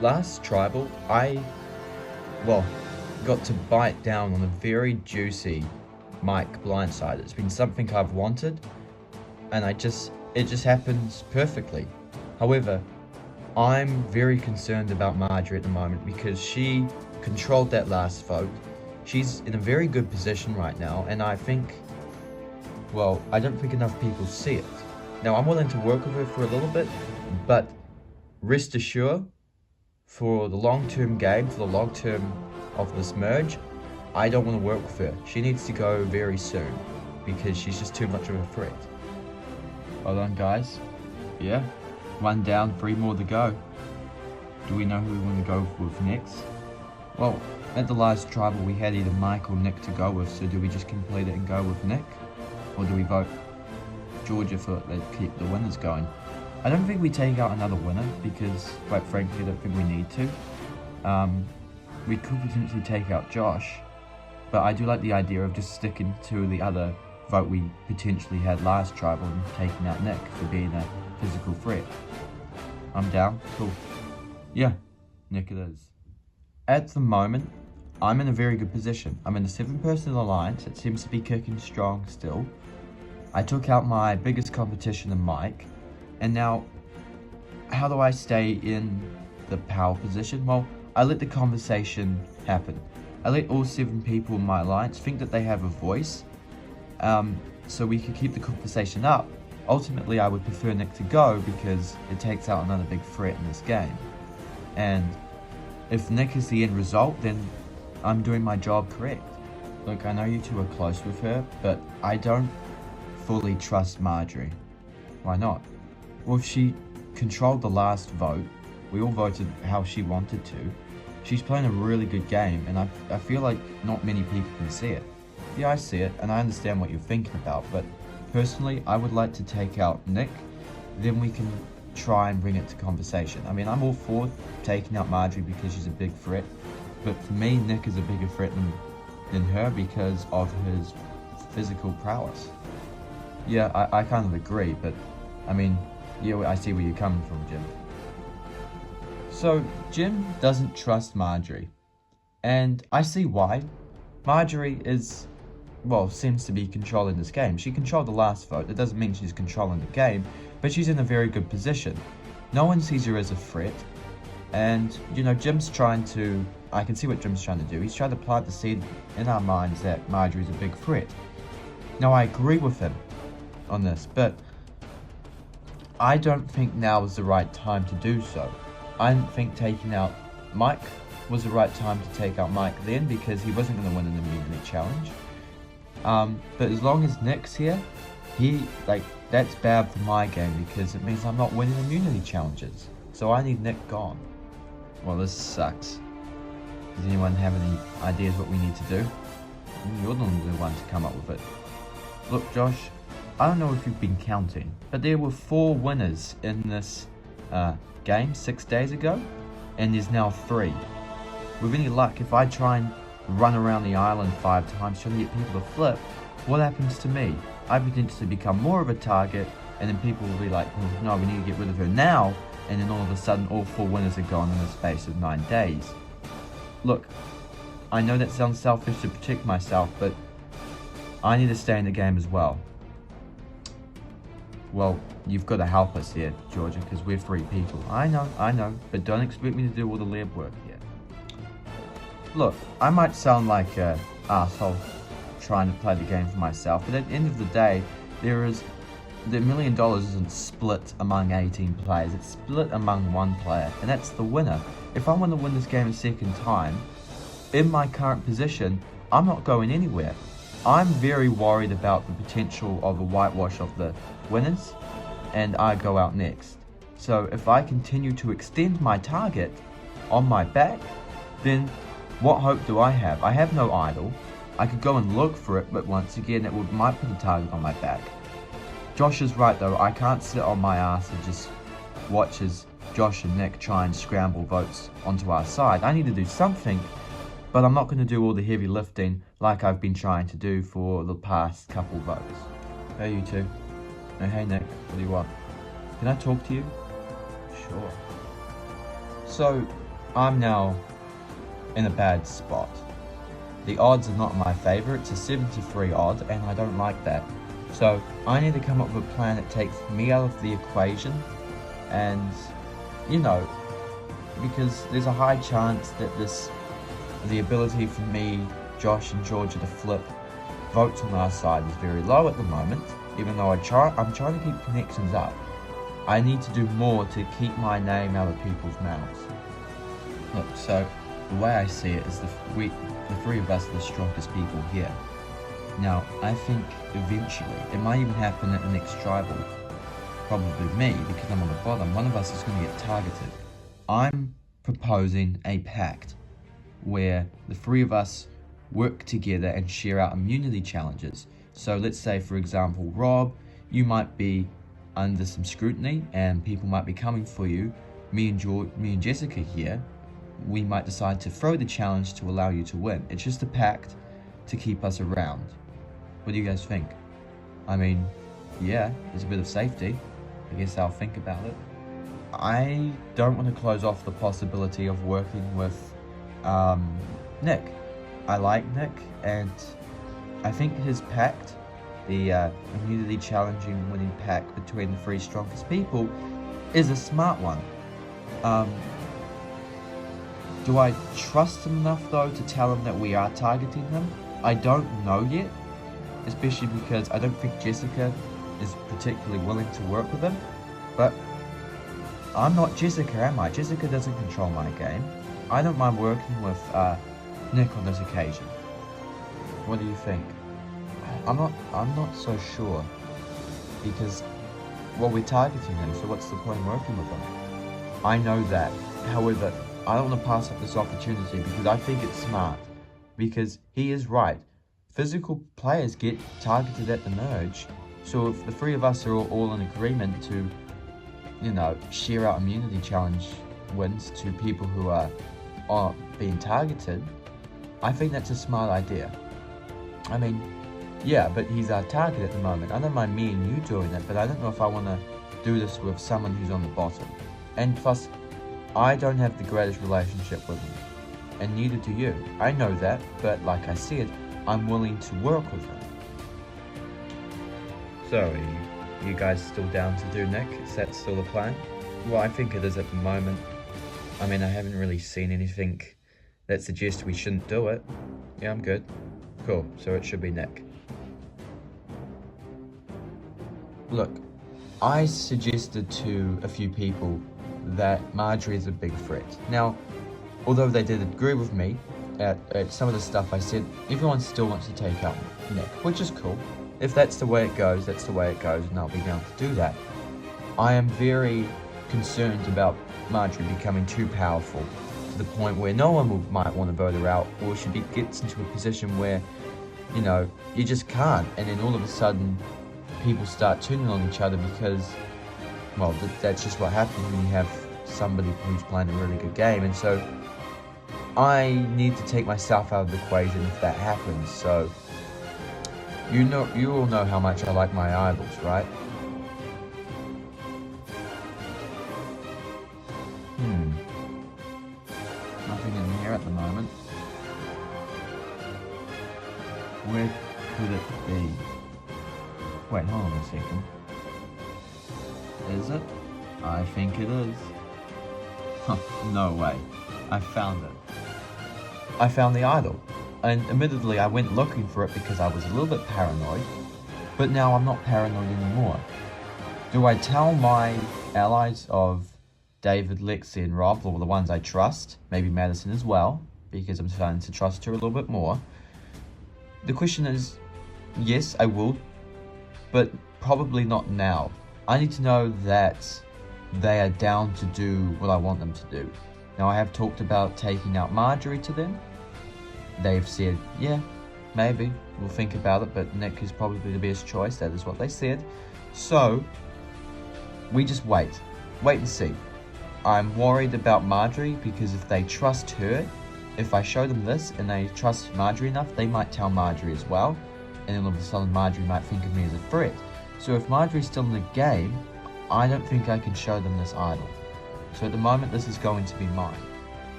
last tribal, well, got to bite down on a very juicy mic blindside. It's been something I've wanted, and it just happens perfectly. However, I'm very concerned about Marjorie at the moment because she controlled that last vote. She's in a very good position right now, and I don't think enough people see it. Now, I'm willing to work with her for a little bit, but rest assured, for the long-term game, for the long term of this merge, I don't want to work with her. She needs to go very soon because she's just too much of a threat. Hold on, guys. Yeah, 1 down, 3 more to go. Do we know who we want to go with next? Well, at the last tribal we had either Mike or Nick to go with, so do we just complete it and go with Nick? Or do we vote Georgia for to keep the winners going? I don't think we take out another winner because, quite frankly, I don't think we need to. We could potentially take out Josh, but I do like the idea of just sticking to the other vote we potentially had last tribal and taking out Nick for being a physical threat. I'm down. Cool. Yeah, Nick it is. At the moment, I'm in a very good position. I'm in a 7-person alliance. It seems to be kicking strong still. I took out my biggest competition in Mike, and now, how do I stay in the power position? Well, I let the conversation happen. I let all 7 people in my alliance think that they have a voice, so we could keep the conversation up. Ultimately, I would prefer Nick to go because it takes out another big threat in this game. And if Nick is the end result, then I'm doing my job correct. Look, I know you two are close with her, but I don't fully trust Marjorie. Why not? Well, if she controlled the last vote, we all voted how she wanted to. She's playing a really good game, and I feel like not many people can see it. Yeah, I see it, and I understand what you're thinking about, but personally, I would like to take out Nick, then we can try and bring it to conversation. I mean, I'm all for taking out Marjorie because she's a big threat, but for me, Nick is a bigger threat than her because of his physical prowess. Yeah, I kind of agree, but I mean, yeah, I see where you're coming from, Jim. So, Jim doesn't trust Marjorie, and I see why. Marjorie seems to be controlling this game. She controlled the last vote. It doesn't mean she's controlling the game, but she's in a very good position. No one sees her as a threat, and, you know, I can see what Jim's trying to do. He's trying to plant the seed in our minds that Marjorie's a big threat. Now, I agree with him on this, but I don't think now is the right time to do so. I didn't think taking out Mike was the right time to take out Mike then because he wasn't going to win an immunity challenge. But as long as Nick's here, that's bad for my game because it means I'm not winning immunity challenges. So I need Nick gone. Well, this sucks. Does anyone have any ideas what we need to do? You're the one to come up with it. Look, Josh, I don't know if you've been counting, but there were 4 winners in this game 6 days ago, and there's now 3. With any luck, if I try and run around the island 5 times trying to get people to flip, what happens to me? I potentially become more of a target, and then people will be like, well, no, we need to get rid of her now, and then all of a sudden all 4 winners are gone in the space of 9 days. Look, I know that sounds selfish to protect myself, but I need to stay in the game as well. Well, you've got to help us here, Georgia, because we're 3 people. I know, but don't expect me to do all the lab work here. Look, I might sound like an asshole trying to play the game for myself, but at the end of the day, the $1 million isn't split among 18 players, it's split among 1 player, and that's the winner. If I want to win this game a second time, in my current position, I'm not going anywhere. I'm very worried about the potential of a whitewash of the winners, and I go out next. So if I continue to extend my target on my back, then what hope do I have? I have no idol. I could go and look for it, but once again, might put a target on my back. Josh is right though, I can't sit on my ass and just watch as Josh and Nick try and scramble votes onto our side. I need to do something, but I'm not going to do all the heavy lifting like I've been trying to do for the past couple votes. Hey you two. No, hey Nick, what do you want? Can I talk to you? Sure. So, I'm now in a bad spot. The odds are not in my favor. It's a 73 odd, and I don't like that. So I need to come up with a plan that takes me out of the equation, and because there's a high chance that the ability for me, Josh, and Georgia to flip votes on our side is very low at the moment. Even though I'm trying to keep connections up, I need to do more to keep my name out of people's mouths. Look, so the way I see it is the three of us are the strongest people here. Now, I think eventually, it might even happen at the next tribal, probably me, because I'm on the bottom, one of us is going to get targeted. I'm proposing a pact where the three of us work together and share out immunity challenges. So let's say, for example, Rob, you might be under some scrutiny and people might be coming for you. Me and Jessica here, we might decide to throw the challenge to allow you to win. It's just a pact to keep us around. What do you guys think? I mean, yeah, there's a bit of safety. I guess I'll think about it. I don't want to close off the possibility of working with Nick. I like Nick, and I think his pact, the immunity challenging winning pact between the three strongest people, is a smart one. Do I trust him enough though to tell him that we are targeting him? I don't know yet, especially because I don't think Jessica is particularly willing to work with him. But I'm not Jessica, am I? Jessica doesn't control my game. I don't mind working with Nick on this occasion. What do you think? I'm not so sure, because, well, we're targeting him, so what's the point in working with him? I know that. However, I don't want to pass up this opportunity because I think it's smart. Because he is right. Physical players get targeted at the merge. So if the three of us are all in agreement to, share out immunity challenge wins to people who are being targeted, I think that's a smart idea. I mean, yeah, but he's our target at the moment. I don't mind me and you doing it, but I don't know if I want to do this with someone who's on the bottom. And plus, I don't have the greatest relationship with him, and neither do you. I know that, but like I said, I'm willing to work with him. So, are you guys still down to do Nick? Is that still the plan? Well, I think it is at the moment. I mean, I haven't really seen anything that suggests we shouldn't do it. Yeah, I'm good. Cool, so it should be Nick. Look, I suggested to a few people that Marjorie is a big threat. Now, although they did agree with me at some of the stuff I said, everyone still wants to take out Nick, which is cool. If that's the way it goes, that's the way it goes, and I'll be down to do that. I am very concerned about Marjorie becoming too powerful to the point where no one might want to vote her out, or she gets into a position where, you just can't, and then all of a sudden people start turning on each other because, well, that's just what happens when you have somebody who's playing a really good game. And so I need to take myself out of the equation if that happens. So you all know how much I like my idols, right? Nothing in here at the moment. Where could it be? Wait, hold on a second. Is it? I think it is. Huh, no way. I found it. I found the idol. And admittedly, I went looking for it because I was a little bit paranoid. But now I'm not paranoid anymore. Do I tell my allies of David, Lexi, and Rob, or the ones I trust, maybe Madison as well, because I'm starting to trust her a little bit more? The question is, yes, I will, but probably not now. I need to know that they are down to do what I want them to do. Now, I have talked about taking out Marjorie to them. They've said, yeah, maybe, we'll think about it, but Nick is probably the best choice. That is what they said. So, we just wait and see. I'm worried about Marjorie because if they trust her, if I show them this and they trust Marjorie enough, they might tell Marjorie as well. And then all of a sudden Marjorie might think of me as a threat. So if Marjorie's still in the game, I don't think I can show them this idol. So at the moment, this is going to be mine.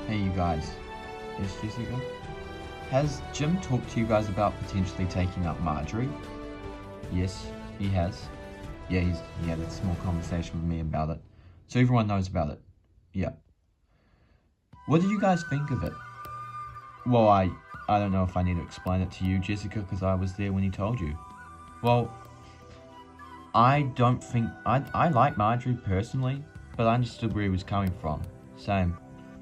Hey you guys. Yes, Jessica? Has Jim talked to you guys about potentially taking up Marjorie? Yes, he has. Yeah, he had a small conversation with me about it. So everyone knows about it. Yeah. What do you guys think of it? Well, I don't know if I need to explain it to you, Jessica, because I was there when he told you. Well, I don't think... I like Marjorie personally, but I understood where he was coming from. Same.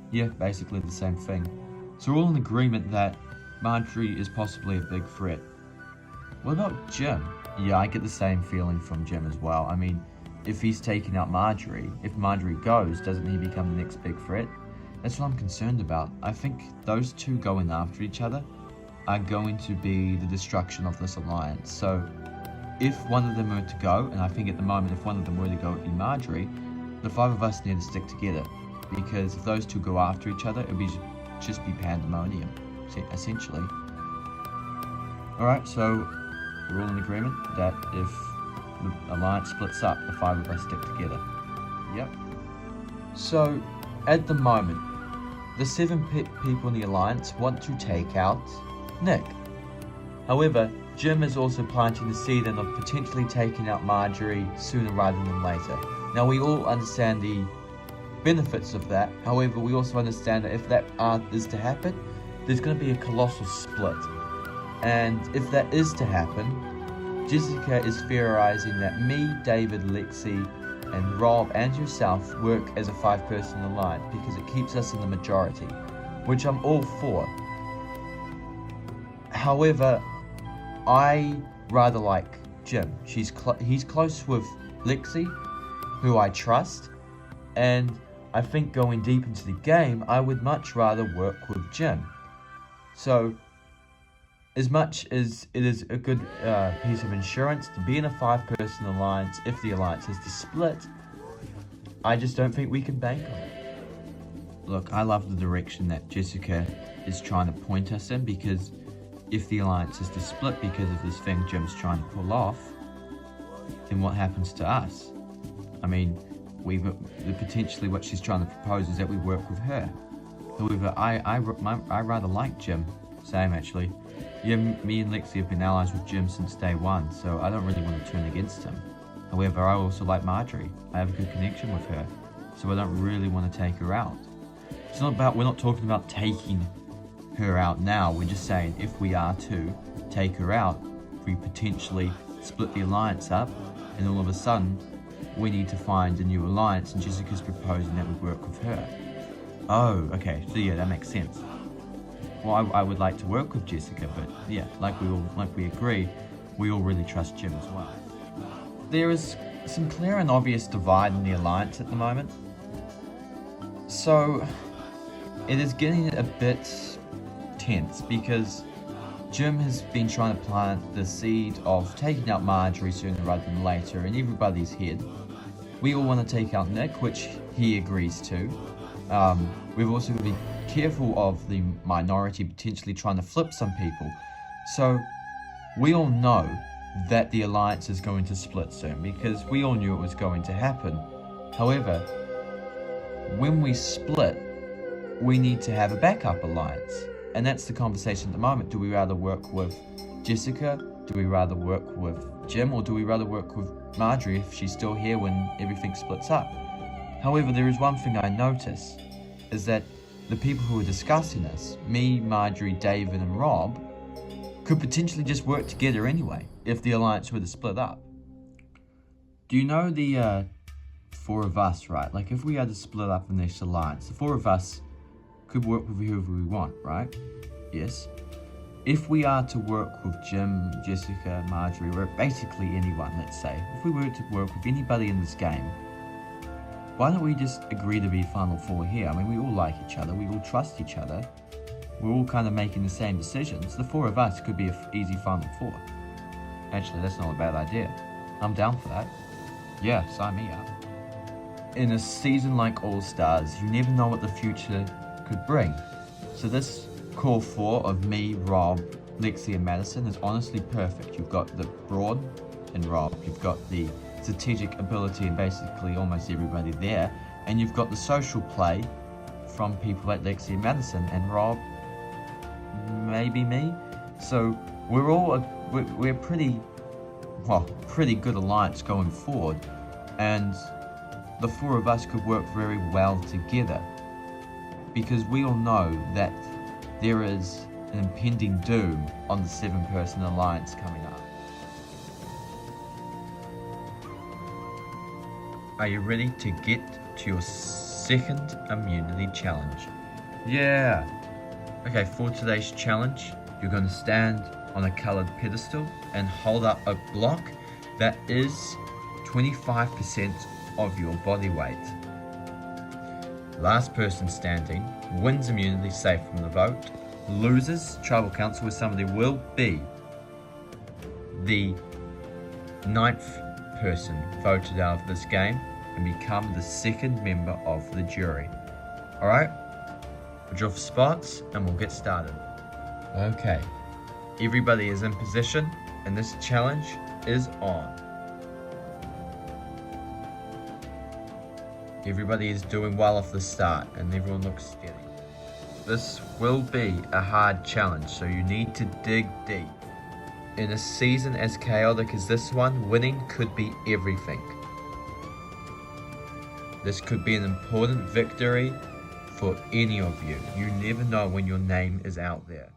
Yeah, basically the same thing. So we're all in agreement that Marjorie is possibly a big threat. What about Jim? Yeah, I get the same feeling from Jim as well. I mean, if he's taking out Marjorie, if Marjorie goes, doesn't he become the next big threat? That's what I'm concerned about. I think those two going after each other are going to be the destruction of this alliance. So if one of them were to go, and I think at the moment if one of them were to go, it would be Marjorie, the five of us need to stick together. Because if those two go after each other, it would just be pandemonium, essentially. Alright, so we're all in agreement that if the alliance splits up, the five of us stick together. Yep. So, at the moment, the seven people in the alliance want to take out Nick. However, Jim is also planting the seed of potentially taking out Marjorie sooner rather than later. Now, we all understand the benefits of that. However, we also understand that if that is to happen, there's going to be a colossal split. And if that is to happen, Jessica is theorizing that me, David, Lexi, and Rob and yourself work as a 5-person alliance because it keeps us in the majority, which I'm all for. However, I rather like Jim. He's close with Lexi, who I trust, and I think going deep into the game, I would much rather work with Jim. So, as much as it is a good piece of insurance to be in a 5-person alliance, if the alliance is to split, I just don't think we can bank on it. Look, I love the direction that Jessica is trying to point us in, because if the alliance is to split because of this thing Jim's trying to pull off, then what happens to us? I mean, potentially what she's trying to propose is that we work with her. However, I rather like Jim. Same, actually. Yeah, me and Lexi have been allies with Jim since day one, so I don't really want to turn against him. However, I also like Marjorie. I have a good connection with her, so I don't really want to take her out. We're not talking about taking her out now. We're just saying if we are to take her out, we potentially split the alliance up, and all of a sudden, we need to find a new alliance, and Jessica's proposing that we work with her. Oh, okay, so yeah, that makes sense. Well, I would like to work with Jessica, but yeah, like we agree, we all really trust Jim as well. There is some clear and obvious divide in the alliance at the moment. So, it is getting a bit tense because Jim has been trying to plant the seed of taking out Marjorie sooner rather than later in everybody's head. We all want to take out Nick, which he agrees to. We've also got to be careful of the minority potentially trying to flip some people. So we all know that the alliance is going to split soon because we all knew it was going to happen. However, when we split, we need to have a backup alliance. And that's the conversation at the moment. Do we rather work with Jessica? Do we rather work with Jim? Or do we rather work with Marjorie if she's still here when everything splits up? However, there is one thing I notice, is that the people who are discussing this, me, Marjorie, David, and Rob, could potentially just work together anyway, if the alliance were to split up. Do you know the 4 of us, right? Like, if we had to split up in this alliance, the 4 of us could work with whoever we want, right? Yes. If we are to work with Jim, Jessica, Marjorie, or basically anyone, let's say, if we were to work with anybody in this game, why don't we just agree to be Final 4 here? I mean, we all like each other, we all trust each other, we're all kind of making the same decisions. The 4 of us could be an easy Final 4. Actually, that's not a bad idea. I'm down for that. Yeah, sign me up. In a season like All Stars, you never know what the future could bring. So this core 4 of me, Rob, Lexi, and Madison is honestly perfect. You've got the Broad and Rob, you've got the strategic ability and basically almost everybody there, and you've got the social play from people like Lexi and Madison, and Rob, maybe me. So we're all we're pretty good alliance going forward, and the four of us could work very well together, because we all know that there is an impending doom on the 7-person alliance coming up. Are you ready to get to your second immunity challenge? Yeah. Okay, for today's challenge, you're going to stand on a coloured pedestal and hold up a block that is 25% of your body weight. Last person standing wins immunity safe from the vote. Losers, tribal council, where somebody will be the 9th person voted out of this game and become the 2nd member of the jury. Alright, we'll draw for spots and we'll get started. Okay, everybody is in position and this challenge is on. Everybody is doing well off the start and everyone looks steady. This will be a hard challenge, so you need to dig deep. In a season as chaotic as this one, winning could be everything. This could be an important victory for any of you. You never know when your name is out there.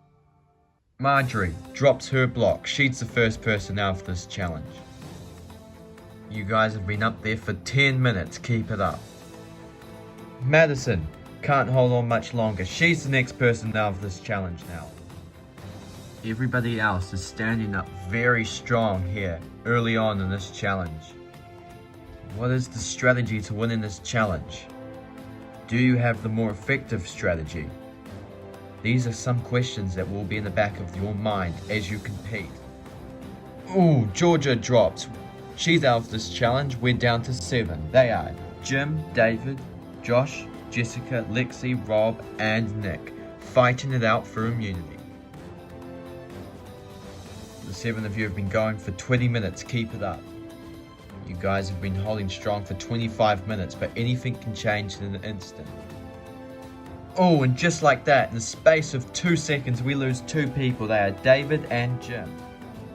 Marjorie drops her block. She's the first person out of this challenge. You guys have been up there for 10 minutes. Keep it up. Madison can't hold on much longer. She's the next person out of this challenge now. Everybody else is standing up very strong here early on in this challenge. What is the strategy to win in this challenge? Do you have the more effective strategy? These are some questions that will be in the back of your mind as you compete. Ooh, Georgia drops. She's out of this challenge. We're down to 7. They are Jim, David, Josh, Jessica, Lexi, Rob, and Nick, fighting it out for immunity. The 7 of you have been going for 20 minutes. Keep it up. You guys have been holding strong for 25 minutes, but anything can change in an instant. Oh, and just like that, in the space of 2 seconds, we lose 2 people. They are David and Jim.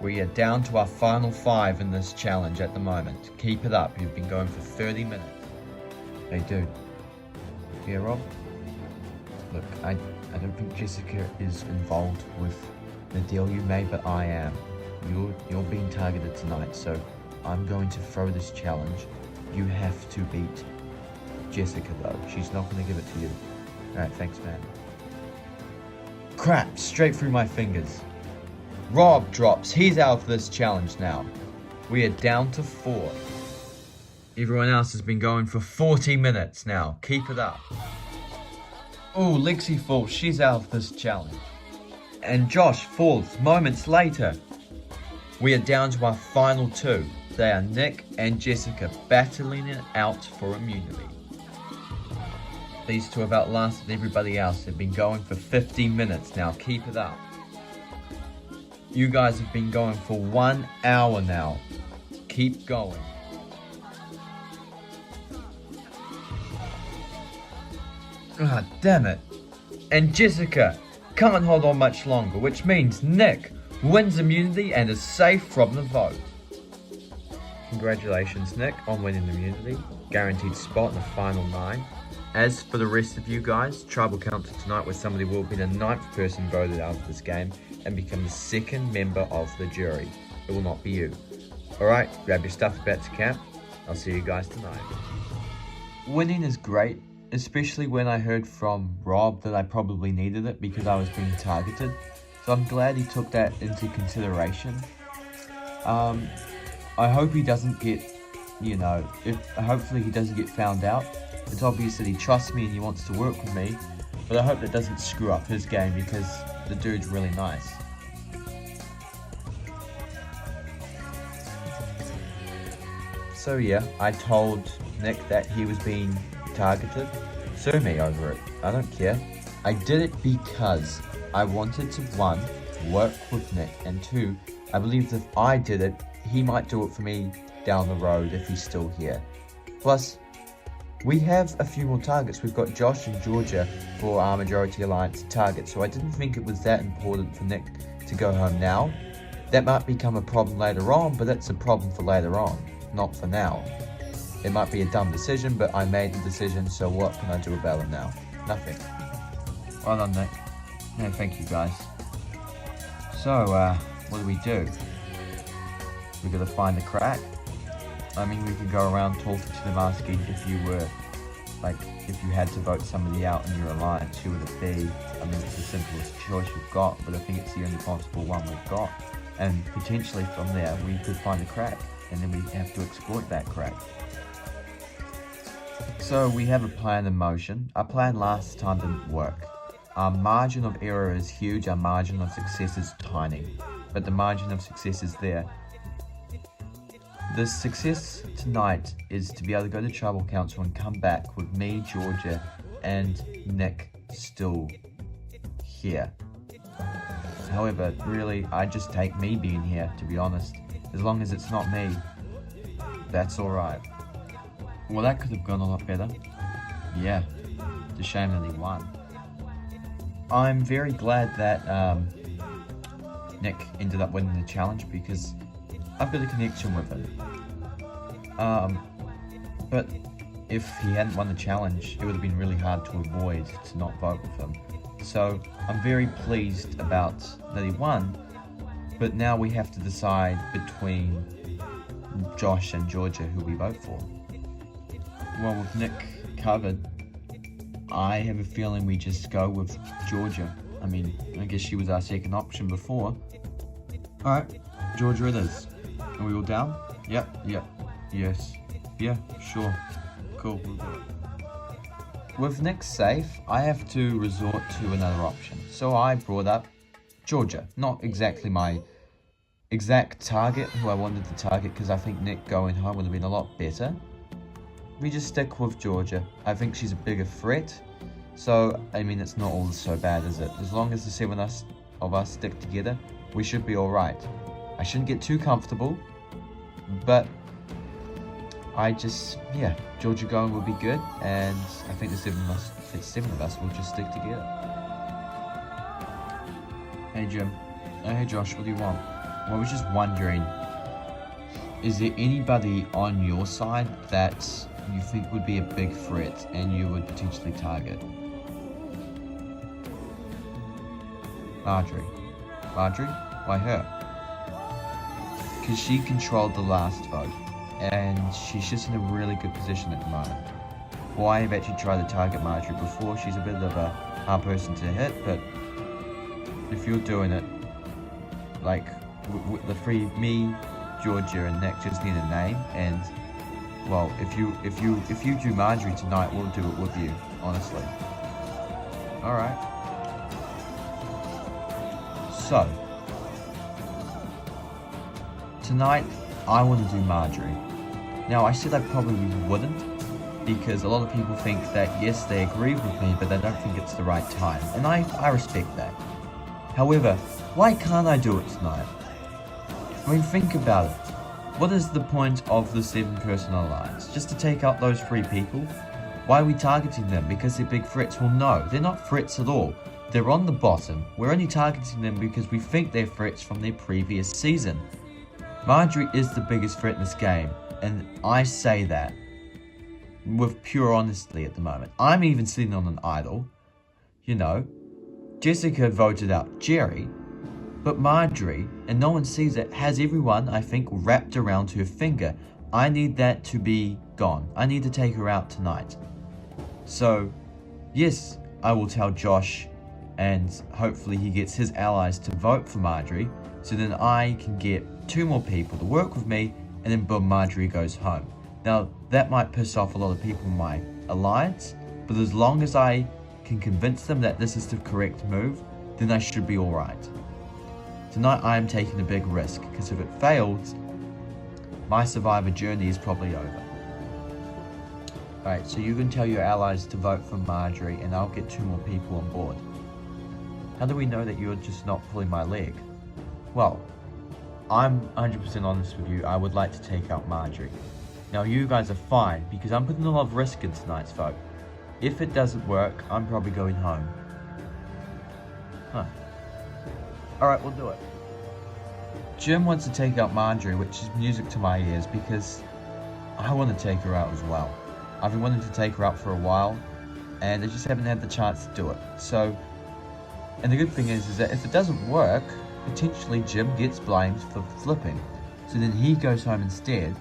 We are down to our final 5 in this challenge at the moment. Keep it up. You've been going for 30 minutes. Hey, dude. Yeah, Rob? Look, I don't think Jessica is involved with the deal you made, but I am. You're being targeted tonight, so I'm going to throw this challenge. You have to beat Jessica, though. She's not going to give it to you. Alright, thanks, man. Crap, straight through my fingers. Rob drops. He's out of this challenge now. We are down to 4. Everyone else has been going for 40 minutes now. Keep it up. Oh, Lexi falls. She's out of this challenge. And Josh falls moments later. We are down to our final 2. They are Nick and Jessica, battling it out for immunity. These 2 have outlasted everybody else. They've been going for 15 minutes now. Keep it up. You guys have been going for 1 hour now. Keep going. Ah, damn it. And Jessica can't hold on much longer, which means Nick wins immunity and is safe from the vote. Congratulations, Nick, on winning immunity. Guaranteed spot in the final 9. As for the rest of you guys, tribal council tonight, where somebody will be the 9th person voted out of this game and become the 2nd member of the jury. It will not be you. Alright, grab your stuff about to camp. I'll see you guys tonight. Winning is great, especially when I heard from Rob that I probably needed it because I was being targeted. So I'm glad he took that into consideration. I hope he doesn't get, hopefully he doesn't get found out. It's obvious that he trusts me and he wants to work with me, but I hope that doesn't screw up his game because the dude's really nice. So yeah, I told Nick that he was being targeted. Sue me over it. I don't care. I did it because I wanted to, 1, work with Nick, and 2, I believed if I did it, he might do it for me down the road if he's still here. Plus, We have a few more targets. We've got Josh and Georgia for our Majority Alliance targets, so I didn't think it was that important for Nick to go home now. That might become a problem later on, but that's a problem for later on, not for now. It might be a dumb decision, but I made the decision, so what can I do about it now? Nothing. Well done, Nick. No, thank you, guys. So, what do? We gotta find the crack. I mean, we could go around talking to them, asking if you were, like, if you had to vote somebody out in your alliance, who would it be? I mean, it's the simplest choice we've got, but I think it's the only possible one we've got. And potentially from there, we could find a crack, and then we have to exploit that crack. So we have a plan in motion. Our plan last time didn't work. Our margin of error is huge, our margin of success is tiny, but the margin of success is there. The success tonight is to be able to go to Tribal Council and come back with me, Georgia, and Nick still here. However, really, I just take me being here, to be honest. As long as it's not me, that's alright. Well, that could have gone a lot better. Yeah, it's a shame that he won. I'm very glad that Nick ended up winning the challenge because I've got a connection with him. But if he hadn't won the challenge, it would have been really hard to avoid to not vote with him. So I'm very pleased about that he won, but now we have to decide between Josh and Georgia who we vote for. Well, with Nick covered, I have a feeling we just go with Georgia. I mean, I guess she was our second option before. Alright, Georgia it is. Are we all down? Yep, yes. Yeah, sure. Cool, we'll do it. With Nick safe, I have to resort to another option. So I brought up Georgia. Not exactly my exact target, who I wanted to target, because I think Nick going home would have been a lot better. We just stick with Georgia. I think she's a bigger threat. So, I mean, it's not all so bad, is it? As long as the seven of us stick together, we should be alright. I shouldn't get too comfortable, but Georgia going will be good, and I think the seven of us will just stick together. Hey Jim. Hey Josh, what do you want? Well, I was just wondering, is there anybody on your side that you think would be a big threat and you would potentially target? Marjorie. Marjorie? Why her? Because she controlled the last vote, and she's just in a really good position at the moment. Well, I have actually tried to target Marjorie before. She's a bit of a hard person to hit, but if you're doing it, like, the three, me, Georgia, and Nick just need a name, and well, if you do Marjorie tonight, we'll do it with you, honestly. Alright. So, tonight, I want to do Marjorie. Now, I said I probably wouldn't, because a lot of people think that, yes, they agree with me, but they don't think it's the right time, and I respect that. However, why can't I do it tonight? I mean, think about it. What is the point of the 7-person alliance? Just to take out those 3 people? Why are we targeting them? Because they're big threats? Well, no, they're not threats at all. They're on the bottom. We're only targeting them because we think they're threats from their previous season. Marjorie is the biggest threat in this game, and I say that with pure honesty at the moment. I'm even sitting on an idol. You know, Jessica voted out Jerry, but Marjorie, and no one sees it, has everyone, I think, wrapped around her finger. I need that to be gone. I need to take her out tonight. So, yes, I will tell Josh, and hopefully he gets his allies to vote for Marjorie, so then I can get 2 more people to work with me, and then boom, Marjorie goes home. Now, that might piss off a lot of people in my alliance, but as long as I can convince them that this is the correct move, then I should be alright. Tonight I am taking a big risk, because if it fails, my survivor journey is probably over. Alright, so you can tell your allies to vote for Marjorie, and I'll get 2 more people on board. How do we know that you're just not pulling my leg? Well, I'm 100% honest with you, I would like to take out Marjorie. Now you guys are fine, because I'm putting a lot of risk in tonight's vote. If it doesn't work, I'm probably going home. Huh. Alright, we'll do it. Jim wants to take out Marjorie, which is music to my ears, because I want to take her out as well. I've been wanting to take her out for a while, and I just haven't had the chance to do it. So, and the good thing is that if it doesn't work, potentially Jim gets blamed for flipping. So then he goes home instead.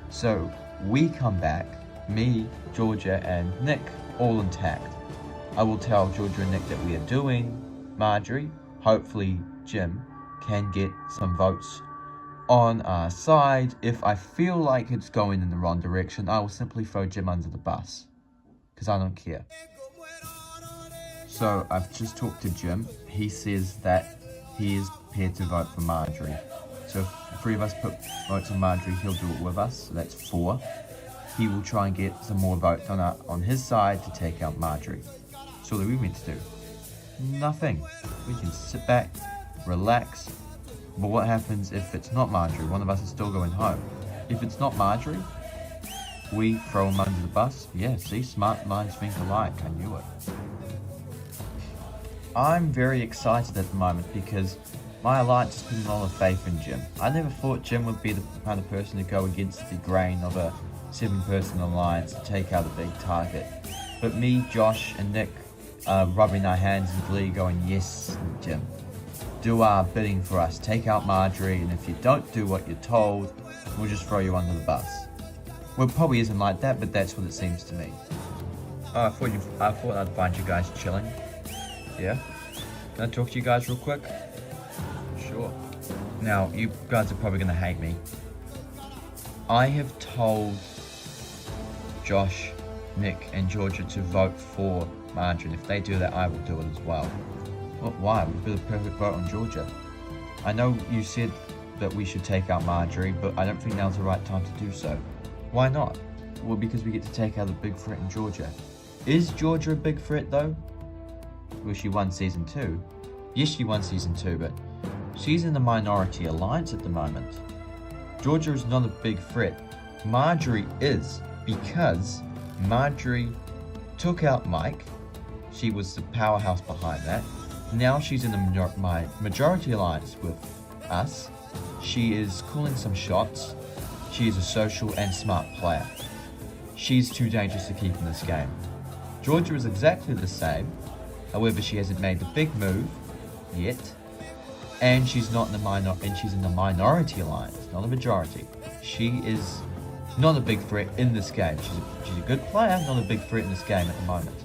So we come back, me, Georgia, and Nick, all intact. I will tell Georgia and Nick that we are doing Marjorie. Hopefully Jim can get some votes on our side. If I feel like it's going in the wrong direction, I will simply throw Jim under the bus, because I don't care. So I've just talked to Jim. He says that he is prepared to vote for Marjorie. So if the three of us put votes on Marjorie, he'll do it with us. So that's 4. He will try and get some more votes on his side to take out Marjorie. So what are we meant to do? Nothing. We can sit back, relax. But what happens if it's not Marjorie? One of us is still going home. If it's not Marjorie, we throw him under the bus. Yeah, see, smart minds think alike. I knew it. I'm very excited at the moment because my alliance has put a lot of faith in Jim. I never thought Jim would be the kind of person to go against the grain of a 7-person alliance to take out a big target. But me, Josh, and Nick are rubbing our hands in glee going, yes, Jim. Do our bidding for us. Take out Marjorie, and if you don't do what you're told, we'll just throw you under the bus. Well, it probably isn't like that, but that's what it seems to me. Oh, I thought I'd find you guys chilling. Yeah? Can I talk to you guys real quick? Sure. Now, you guys are probably going to hate me. I have told Josh, Nick, and Georgia to vote for Marjorie. If they do that, I will do it as well. Well, why? We've got a perfect vote on Georgia. I know you said that we should take out Marjorie, but I don't think now's the right time to do so. Why not? Well, because we get to take out a big threat in Georgia. Is Georgia a big threat, though? Well, she won Season 2. Yes, she won Season 2, but she's in the minority alliance at the moment. Georgia is not a big threat. Marjorie is, because Marjorie took out Mike. She was the powerhouse behind that. Now she's in the majority alliance with us. She is calling some shots. She is a social and smart player. She's too dangerous to keep in this game. Georgia is exactly the same. However, she hasn't made the big move yet. And she's not in the she's in the minority alliance, not a majority. She is not a big threat in this game. She's a good player, not a big threat in this game at the moment.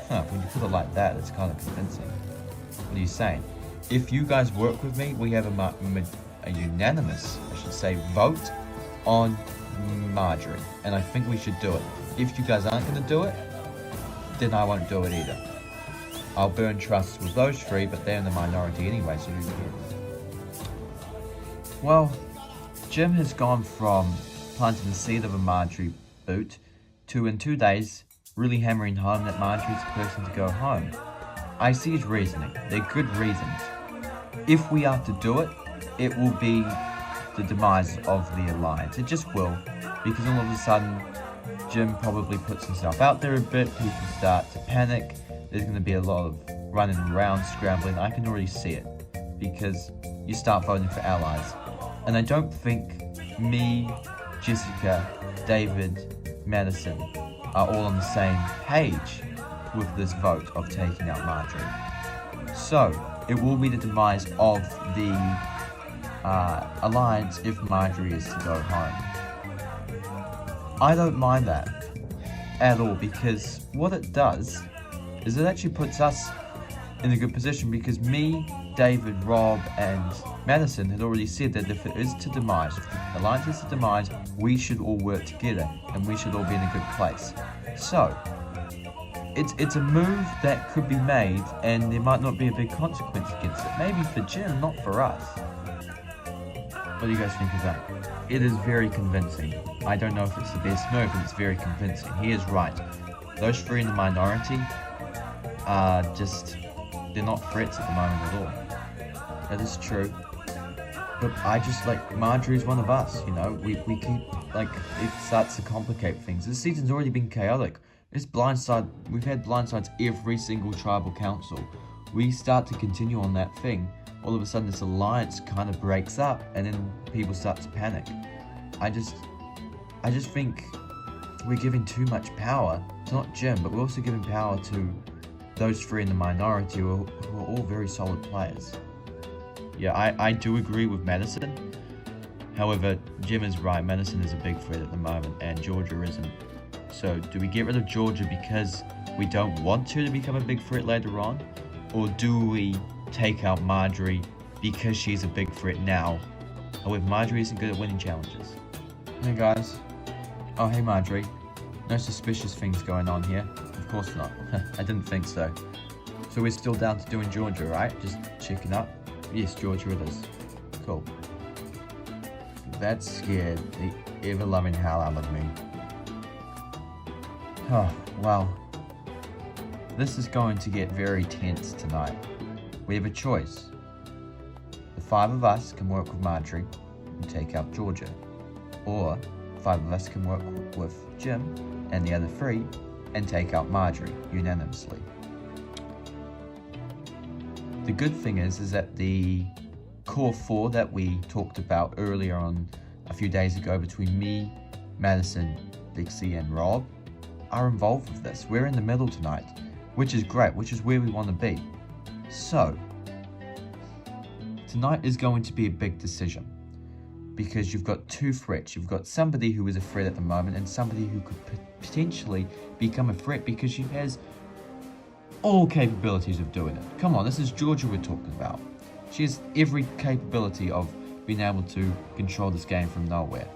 Huh, when you put it like that, it's kind of convincing. What are you saying? If you guys work with me, we have a unanimous, I should say, vote on Marjorie. And I think we should do it. If you guys aren't going to do it, then I won't do it either. I'll burn trusts with those 3, but they're in the minority anyway, so who cares? Well, Jim has gone from planting the seed of a Marjorie boot to, in 2 days, really hammering home that Marjorie's the person to go home. I see his reasoning. They're good reasons. If we are to do it, it will be the demise of the alliance. It just will, because all of a sudden, Jim probably puts himself out there a bit, people start to panic, there's going to be a lot of running around, scrambling. I can already see it, because you start voting for allies. And I don't think me, Jessica, David, Madison are all on the same page with this vote of taking out Marjorie. So, it will be the demise of the alliance if Marjorie is to go home. I don't mind that at all, because what it does is it actually puts us in a good position, because me, David, Rob, and Madison had already said that if it is to demise, if the alliance is to demise, we should all work together and we should all be in a good place. So, it's a move that could be made, and there might not be a big consequence against it. Maybe for Jim, not for us. What do you guys think of that? It is very convincing. I don't know if it's the best move, but it's very convincing. He is right. Those 3 in the minority are just, they're not threats at the moment at all. That is true. But I just, like, Marjorie's one of us, you know? We keep, like, it starts to complicate things. This season's already been chaotic. We've had blindsides every single tribal council. We start to continue on that thing. All of a sudden this alliance kind of breaks up and then people start to panic. I just think we're giving too much power to not Jim, but we're also giving power to those three in the minority who are all very solid players. Yeah, I do agree with Madison. However, Jim is right. Madison is a big threat at the moment and Georgia isn't. So do we get rid of Georgia because we don't want her to become a big threat later on? Or do we take out Marjorie because she's a big threat now? However, Marjorie isn't good at winning challenges. Hey guys. Oh, hey Marjorie. No suspicious things going on here. Of course not. I didn't think so. So we're still down to doing Georgia, right? Just checking up. Yes, Georgia it is. Cool. That scared the ever-loving hell out of me. Oh, well. This is going to get very tense tonight. We have a choice. The 5 of us can work with Marjorie and take out Georgia. Or 5 of us can work with Jim and the other 3 and take out Marjorie unanimously. The good thing is that the core 4 that we talked about earlier on a few days ago between me, Madison, Lexi and Rob are involved with this. We're in the middle tonight, which is great, which is where we want to be. So, tonight is going to be a big decision because you've got 2 threats. You've got somebody who is a threat at the moment and somebody who could potentially become a threat because she has all capabilities of doing it. Come on, this is Georgia we're talking about. She has every capability of being able to control this game from nowhere.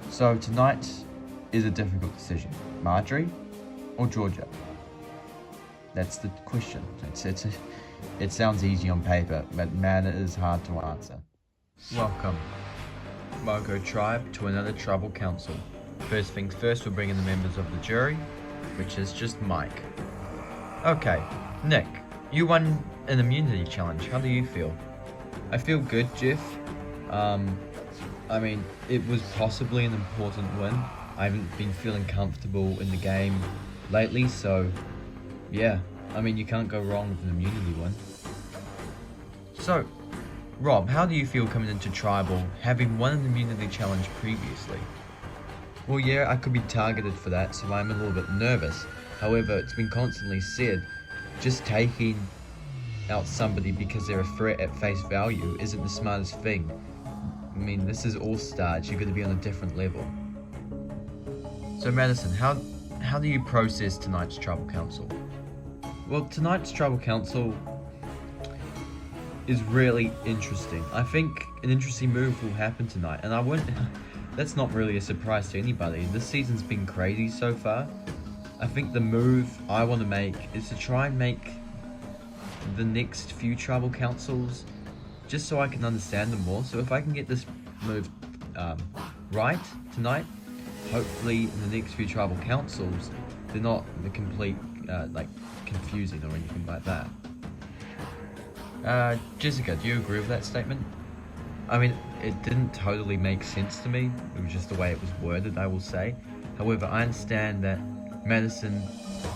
So tonight is a difficult decision. Marjorie or Georgia? That's the question. It sounds easy on paper, but man, it is hard to answer. Welcome, Margot Tribe, to another Tribal Council. First things first, we're bringing the members of the jury, which is just Mike. Okay, Nick, you won an immunity challenge. How do you feel? I feel good, Jeff. I mean, it was possibly an important win. I haven't been feeling comfortable in the game lately, so yeah. I mean, you can't go wrong with an immunity win. So, Rob, how do you feel coming into Tribal, having won an immunity challenge previously? Well, yeah, I could be targeted for that, so I'm a little bit nervous. However, it's been constantly said, just taking out somebody because they're a threat at face value isn't the smartest thing. I mean, this is All-Stars, you're going to be on a different level. So Madison, how do you process tonight's Tribal Council? Well, tonight's Tribal Council is really interesting. I think an interesting move will happen tonight, and that's not really a surprise to anybody. This season's been crazy so far. I think the move I want to make is to try and make the next few Tribal Councils just so I can understand them more. So if I can get this move right tonight, hopefully in the next few Tribal Councils, they're not the complete, like, confusing or anything like that. Jessica, do you agree with that statement? I mean, it didn't totally make sense to me. It was just the way it was worded, I will say. However, I understand that Madison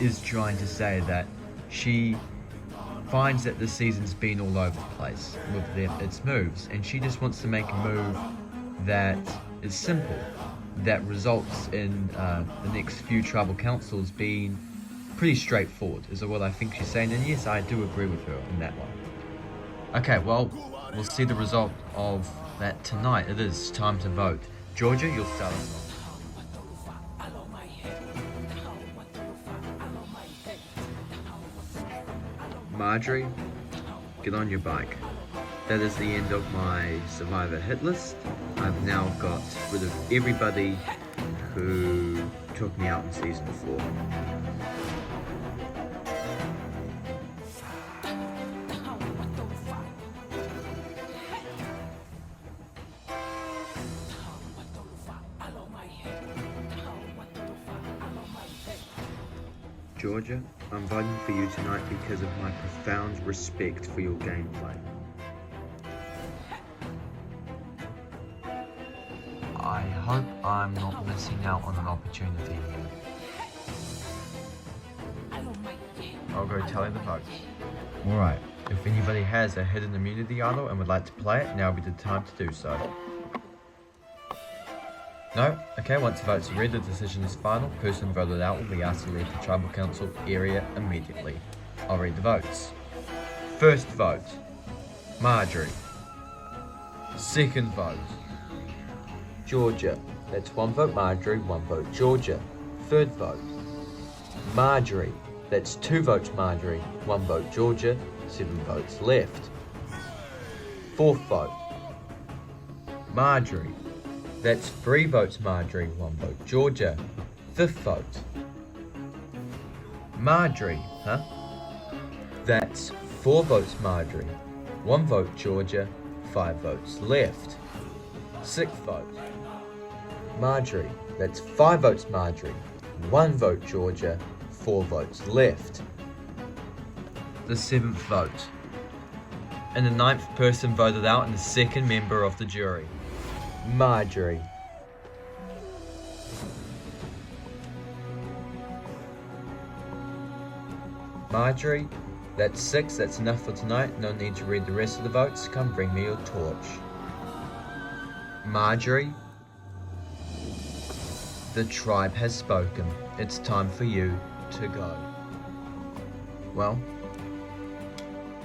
is trying to say that she finds that this season's been all over the place with its moves, and she just wants to make a move that is simple, that results in the next few Tribal Councils being pretty straightforward, is what I think she's saying, and yes, I do agree with her on that one. Okay, well, we'll see the result of that tonight. It is time to vote. Georgia, you'll start us off. Marjorie, get on your bike. That is the end of my Survivor hit list. I've now got rid of everybody who took me out in Season 4. Georgia, I'm voting for you tonight because of my profound respect for your gameplay. I hope I'm not missing out on an opportunity here. I'll go tally the votes. Alright, if anybody has a hidden immunity idol and would like to play it, now would be the time to do so. No? Okay, once the votes are read, the decision is final. Person voted out will be asked to leave the tribal council area immediately. I'll read the votes. First vote, Marjorie. Second vote, Georgia. That's 1 vote Marjorie, 1 vote Georgia. Third vote, Marjorie. That's 2 votes Marjorie, 1 vote Georgia, 7 votes left. Fourth vote, Marjorie. That's 3 votes Marjorie, 1 vote Georgia. Fifth vote, Marjorie, That's 4 votes Marjorie, 1 vote Georgia, 5 votes left. Sixth vote, Marjorie. That's 5 votes Marjorie, 1 vote Georgia, 4 votes left. The 7th vote. And the 9th person voted out and the 2nd member of the jury, Marjorie. Marjorie, that's 6, that's enough for tonight. No need to read the rest of the votes. Come bring me your torch. Marjorie, the tribe has spoken. It's time for you to go. Well,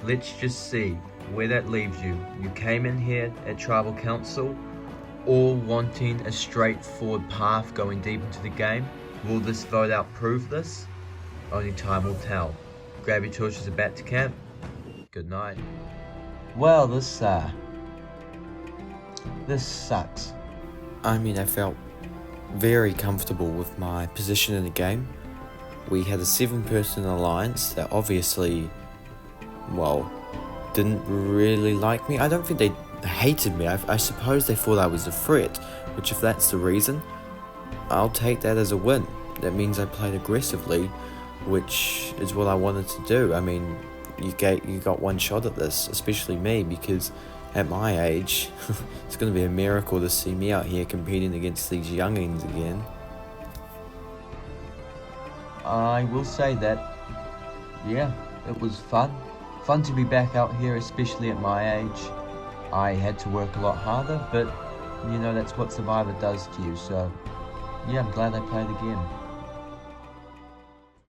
let's just see where that leaves you. You came in here at Tribal Council all wanting a straightforward path going deep into the game. Will this vote out prove this? Only time will tell. Grab your torches and back to camp. Good night. Well, this sucks. I mean, I felt very comfortable with my position in the game. We had a 7-person alliance that obviously, well, didn't really like me. I don't think they hated me. I suppose they thought I was a threat, which if that's the reason, I'll take that as a win. That means I played aggressively, which is what I wanted to do. I mean, you got one shot at this, especially me, because at my age, it's going to be a miracle to see me out here competing against these youngins again. I will say that, yeah, it was fun. Fun to be back out here, especially at my age. I had to work a lot harder, but, you know, that's what Survivor does to you, so, yeah, I'm glad I played again.